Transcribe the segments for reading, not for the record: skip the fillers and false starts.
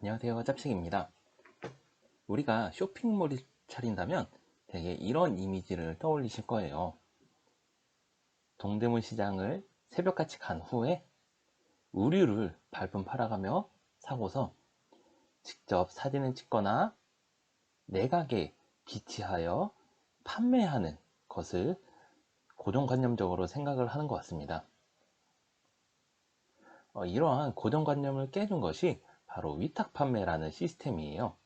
안녕하세요, 짭식입니다. 우리가 쇼핑몰을 차린다면 되게 이런 이미지를 떠올리실 거예요. 동대문 시장을 새벽같이 간 후에 우류를 발품 팔아가며 사고서 직접 사진을 찍거나 내각에 비치하여 판매하는 것을 고정관념적으로 생각을 하는 것 같습니다. 이러한 고정관념을 깨준 것이 바로 위탁 판매라는 시스템이에요.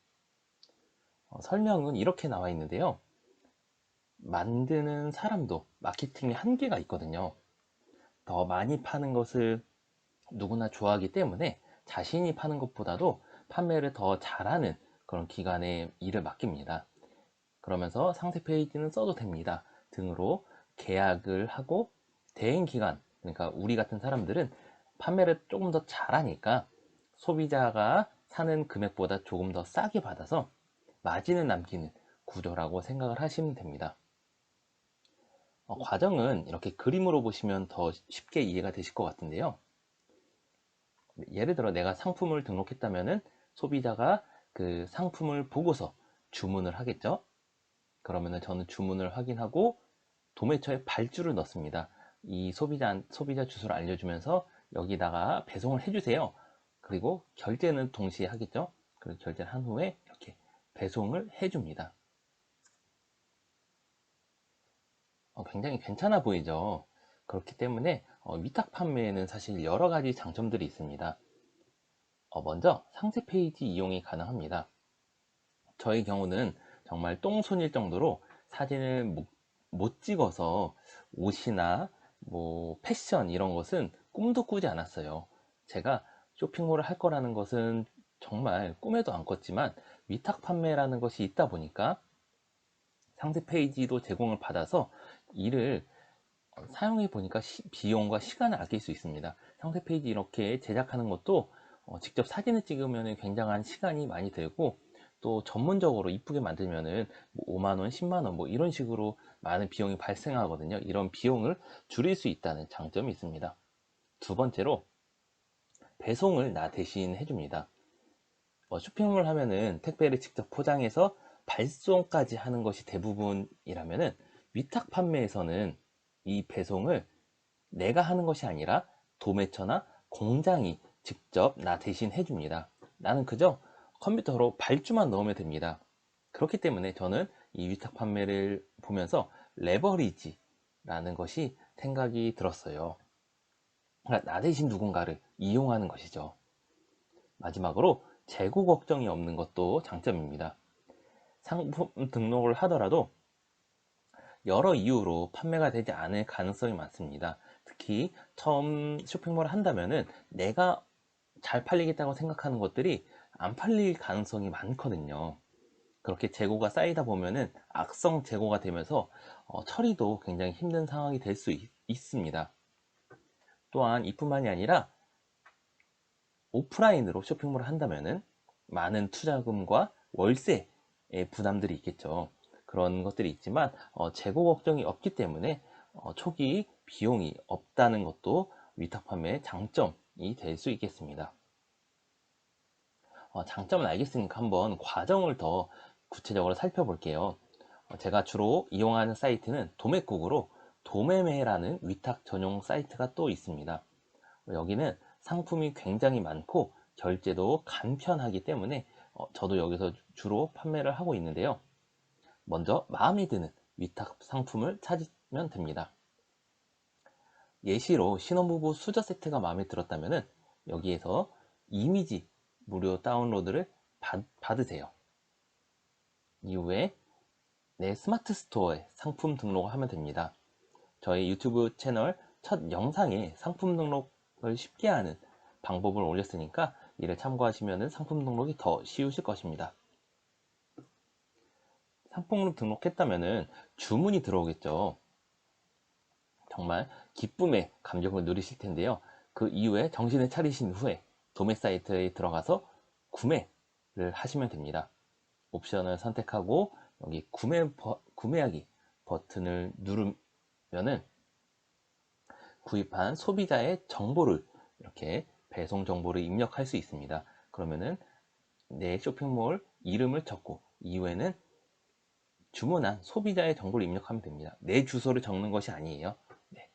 설명은 이렇게 나와 있는데요. 만드는 사람도 마케팅에 한계가 있거든요. 더 많이 파는 것을 누구나 좋아하기 때문에 자신이 파는 것보다도 판매를 더 잘하는 그런 기관에 일을 맡깁니다. 그러면서 상세 페이지는 써도 됩니다 등으로 계약을 하고, 대행 기관, 그러니까 우리 같은 사람들은 판매를 조금 더 잘하니까 소비자가 사는 금액보다 조금 더 싸게 받아서 마진을 남기는 구조라고 생각을 하시면 됩니다. 과정은 이렇게 그림으로 보시면 더 쉽게 이해가 되실 것 같은데요. 예를 들어 내가 상품을 등록했다면은 소비자가 그 상품을 보고서 주문을 하겠죠. 그러면은 저는 주문을 확인하고 도매처에 발주를 넣습니다. 이 소비자 주소를 알려주면서 여기다가 배송을 해주세요. 그리고 결제는 동시에 하겠죠. 그리고 결제를 한 후에 이렇게 배송을 해줍니다. 굉장히 괜찮아 보이죠. 그렇기 때문에 위탁 판매에는 사실 여러 가지 장점들이 있습니다. 먼저 상세 페이지 이용이 가능합니다. 저의 경우는 정말 똥손일 정도로 사진을 못 찍어서 옷이나 뭐 패션 이런 것은 꿈도 꾸지 않았어요. 제가 쇼핑몰을 할 거라는 것은 정말 꿈에도 안 꿨지만 위탁 판매라는 것이 있다 보니까 상세 페이지도 제공을 받아서 이를 사용해 보니까 비용과 시간을 아낄 수 있습니다. 상세 페이지 이렇게 제작하는 것도 직접 사진을 찍으면 굉장한 시간이 많이 들고, 또 전문적으로 이쁘게 만들면은 5만원, 10만원 뭐 이런 식으로 많은 비용이 발생하거든요. 이런 비용을 줄일 수 있다는 장점이 있습니다. 두 번째로 배송을 나 대신 해줍니다. 쇼핑몰 하면은 택배를 직접 포장해서 발송까지 하는 것이 대부분이라면은 위탁 판매에서는 이 배송을 내가 하는 것이 아니라 도매처나 공장이 직접 나 대신 해줍니다. 나는 그저 컴퓨터로 발주만 넣으면 됩니다. 그렇기 때문에 저는 이 위탁 판매를 보면서 레버리지라는 것이 생각이 들었어요. 그러니까 나 대신 누군가를 이용하는 것이죠. 마지막으로 재고 걱정이 없는 것도 장점입니다. 상품 등록을 하더라도 여러 이유로 판매가 되지 않을 가능성이 많습니다. 특히 처음 쇼핑몰을 한다면은 내가 잘 팔리겠다고 생각하는 것들이 안 팔릴 가능성이 많거든요. 그렇게 재고가 쌓이다 보면은 악성 재고가 되면서 처리도 굉장히 힘든 상황이 될 수 있습니다. 또한 이뿐만이 아니라 오프라인으로 쇼핑몰을 한다면은 많은 투자금과 월세의 부담들이 있겠죠. 그런 것들이 있지만 재고 걱정이 없기 때문에 초기 비용이 없다는 것도 위탁 판매의 장점이 될 수 있겠습니다. 장점을 알겠으니까 한번 과정을 더 구체적으로 살펴볼게요. 제가 주로 이용하는 사이트는 도매국으로 도매매라는 위탁 전용 사이트가 또 있습니다. 여기는 상품이 굉장히 많고 결제도 간편하기 때문에 저도 여기서 주로 판매를 하고 있는데요. 먼저 마음에 드는 위탁 상품을 찾으면 됩니다. 예시로 신혼부부 수저 세트가 마음에 들었다면 여기에서 이미지 무료 다운로드를 받으세요. 이후에 내 스마트 스토어에 상품 등록을 하면 됩니다. 저희 유튜브 채널 첫 영상에 상품 등록을 쉽게 하는 방법을 올렸으니까 이를 참고하시면 상품 등록이 더 쉬우실 것입니다. 상품을 등록했다면 주문이 들어오겠죠. 정말 기쁨의 감정을 누리실 텐데요. 그 이후에 정신을 차리신 후에 도매 사이트에 들어가서 구매를 하시면 됩니다. 옵션을 선택하고 여기 구매하기 버튼을 누르면은 구입한 소비자의 정보를 이렇게 배송 정보를 입력할 수 있습니다. 그러면은 내 쇼핑몰 이름을 적고 이후에는 주문한 소비자의 정보를 입력하면 됩니다. 내 주소를 적는 것이 아니에요. 네,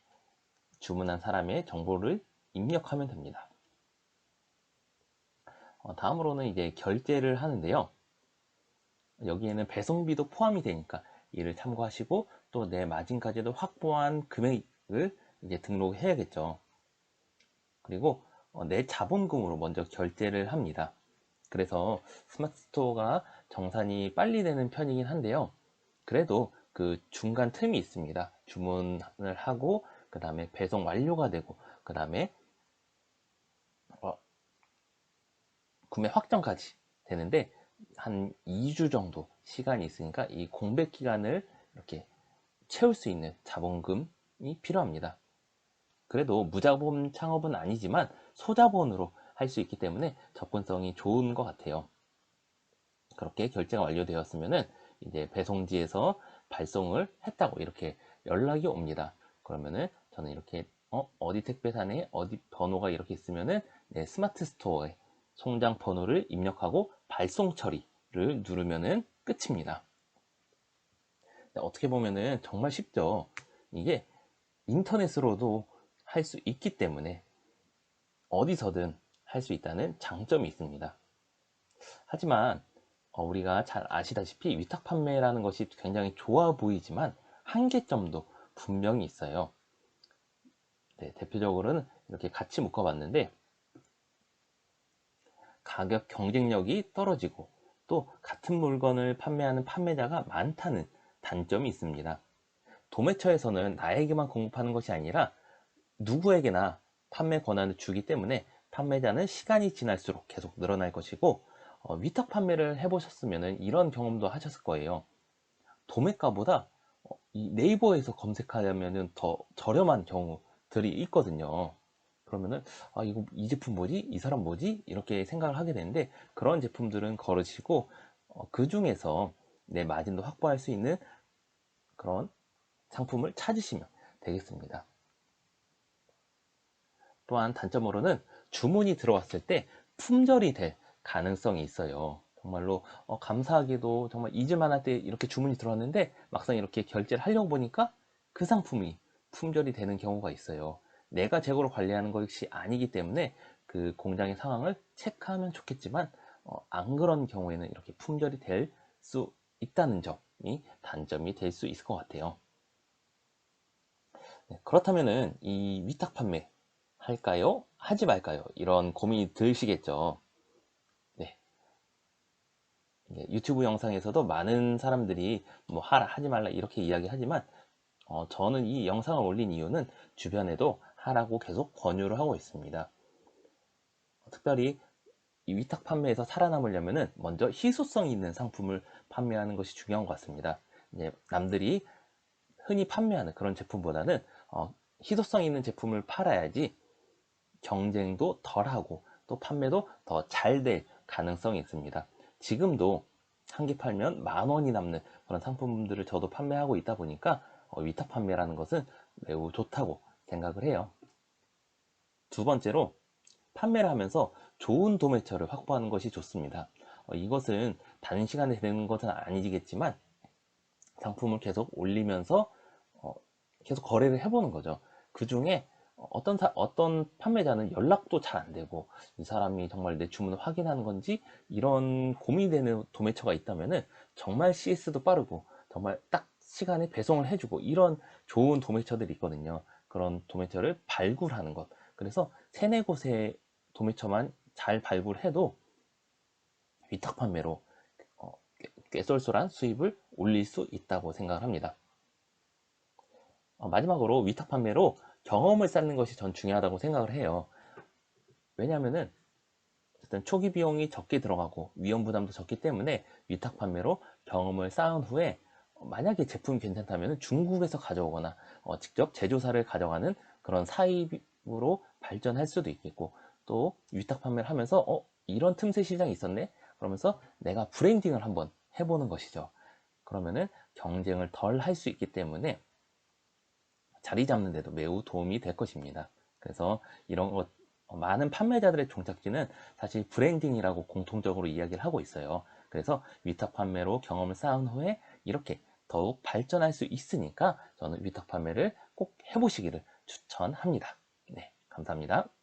주문한 사람의 정보를 입력하면 됩니다. 다음으로는 이제 결제를 하는데요. 여기에는 배송비도 포함이 되니까 이를 참고하시고 또 내 마진까지도 확보한 금액을 이제 등록해야겠죠. 그리고 내 자본금으로 먼저 결제를 합니다. 그래서 스마트 스토어가 정산이 빨리 되는 편이긴 한데요. 그래도 그 중간 틈이 있습니다. 주문을 하고 그 다음에 배송 완료가 되고 그 다음에 구매 확정까지 되는데 한 2주 정도 시간이 있으니까 이 공백 기간을 이렇게 채울 수 있는 자본금이 필요합니다. 그래도 무자본 창업은 아니지만 소자본으로 할 수 있기 때문에 접근성이 좋은 것 같아요. 그렇게 결제가 완료되었으면은 이제 배송지에서 발송을 했다고 이렇게 연락이 옵니다. 그러면은 저는 이렇게 어디 택배사네 어디 번호가 이렇게 있으면은 네, 스마트 스토어에 송장 번호를 입력하고 발송 처리를 누르면은 끝입니다. 어떻게 보면은 정말 쉽죠. 이게 인터넷으로도 할 수 있기 때문에 어디서든 할 수 있다는 장점이 있습니다. 하지만 우리가 잘 아시다시피 위탁 판매라는 것이 굉장히 좋아 보이지만 한계점도 분명히 있어요. 네, 대표적으로는 이렇게 같이 묶어봤는데 가격 경쟁력이 떨어지고 또 같은 물건을 판매하는 판매자가 많다는 단점이 있습니다. 도매처에서는 나에게만 공급하는 것이 아니라 누구에게나 판매 권한을 주기 때문에 판매자는 시간이 지날수록 계속 늘어날 것이고 위탁 판매를 해보셨으면 이런 경험도 하셨을 거예요. 도매가보다 이 네이버에서 검색하려면 더 저렴한 경우들이 있거든요. 그러면은 이거 이 제품 뭐지? 이 사람 뭐지? 이렇게 생각을 하게 되는데 그런 제품들은 거르시고 그 중에서 내 마진도 확보할 수 있는 그런 상품을 찾으시면 되겠습니다. 또한 단점으로는 주문이 들어왔을 때 품절이 될 가능성이 있어요. 정말로 감사하게도 정말 잊을만할 때 이렇게 주문이 들어왔는데 막상 이렇게 결제를 하려고 보니까 그 상품이 품절이 되는 경우가 있어요. 내가 재고를 관리하는 것이 아니기 때문에 그 공장의 상황을 체크하면 좋겠지만 안 그런 경우에는 이렇게 품절이 될 수 있다는 점이 단점이 될 수 있을 것 같아요. 네, 그렇다면은 이 위탁 판매 할까요? 하지 말까요? 이런 고민이 드시겠죠. 네. 유튜브 영상에서도 많은 사람들이 뭐 하라, 하지 말라 이렇게 이야기하지만 저는 이 영상을 올린 이유는 주변에도 하라고 계속 권유를 하고 있습니다. 특별히 이 위탁 판매에서 살아남으려면은 먼저 희소성 있는 상품을 판매하는 것이 중요한 것 같습니다. 이제 남들이 흔히 판매하는 그런 제품보다는 희소성 있는 제품을 팔아야지 경쟁도 덜하고 또 판매도 더 잘 될 가능성이 있습니다. 지금도 한 개 팔면 10,000원이 남는 그런 상품들을 저도 판매하고 있다 보니까 위탁 판매라는 것은 매우 좋다고 생각을 해요. 두 번째로 판매를 하면서 좋은 도매처를 확보하는 것이 좋습니다. 이것은 단시간에 되는 것은 아니겠지만 상품을 계속 올리면서 계속 거래를 해보는 거죠. 그 중에 어떤 판매자는 연락도 잘 안 되고 이 사람이 정말 내 주문을 확인하는 건지 이런 고민이 되는 도매처가 있다면은 정말 CS도 빠르고 정말 딱 시간에 배송을 해주고 이런 좋은 도매처들이 있거든요. 그런 도매처를 발굴하는 것. 그래서 세네 곳의 도매처만 잘 발굴해도 위탁 판매로 꽤 쏠쏠한 수입을 올릴 수 있다고 생각을 합니다. 마지막으로 위탁 판매로 경험을 쌓는 것이 전 중요하다고 생각을 해요. 왜냐하면은 어쨌든 초기 비용이 적게 들어가고 위험 부담도 적기 때문에 위탁 판매로 경험을 쌓은 후에 만약에 제품이 괜찮다면 중국에서 가져오거나 직접 제조사를 가져가는 그런 사입으로 발전할 수도 있겠고 또 위탁 판매를 하면서 이런 틈새 시장이 있었네 그러면서 내가 브랜딩을 한번 해보는 것이죠. 그러면은 경쟁을 덜 할 수 있기 때문에 자리 잡는 데도 매우 도움이 될 것입니다. 그래서 이런 것 많은 판매자들의 종착지는 사실 브랜딩이라고 공통적으로 이야기를 하고 있어요. 그래서 위탁 판매로 경험을 쌓은 후에 이렇게 더욱 발전할 수 있으니까 저는 위탁 판매를 꼭 해보시기를 추천합니다. 네, 감사합니다.